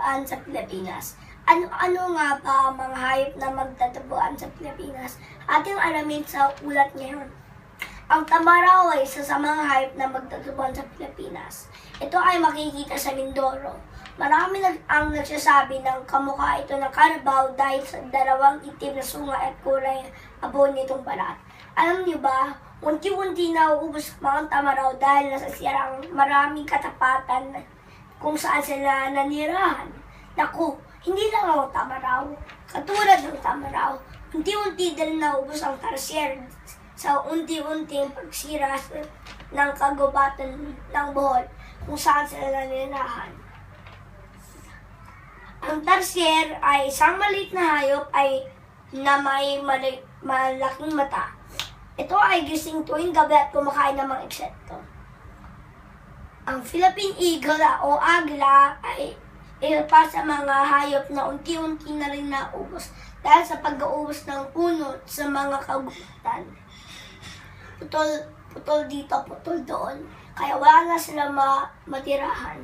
magtatabuan sa Pilipinas. Ano nga ba ang mga hayop na magtatabuan sa Pilipinas? Ating alamin sa ulat ngayon. Ang tamaraw ay isa sa mga hayop na magtatabuan sa Pilipinas. Ito ay makikita sa Mindoro. Marami ang nagsasabi ng kamukha ito ng karabaw dahil sa dalawang itim na sunga at kulay abo nitong balat. Alam niyo ba, unti-unti nauubos ang mga tamaraw dahil nasasirang maraming katapatan kung saan sila nanirahan. Naku, hindi lang ang tamaraw. Katulad ng tamaraw, unti-unti din nauubos ang tarsier sa unti-unting pagsira ng kagubatan ng Bohol kung saan sila nanirahan. Ang tarsier ay isang maliit na hayop na may malaking mata. Ito ay gising tuwing gabi at kumakain ng mga insekto. Ang Philippine Eagle o Agila ay isa pa sa mga hayop na unti-unti na rin naubos dahil sa pag-uubos ng puno sa mga kagubatan. Putol dito, putol doon. Kaya wala na sila matirahan.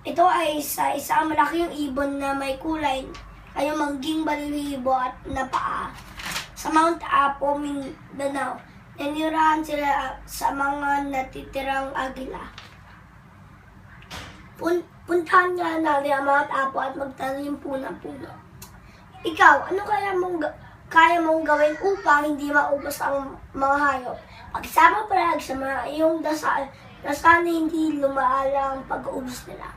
Ito ay isang malaking ibon na may kulay ay mangging baliwibo at napaa. Sa Mount Apo, Mindanao, nanirahan sila sa mga natitirang agila. Puntahan nga natin ang Mount Apo at magtanim po ng puno. Ikaw, ano kaya mong gawin upang hindi maubos ang mga hayop? Pagsama palagi sa mga iyong dasal na sana hindi lumaala ang pag-uubos nila.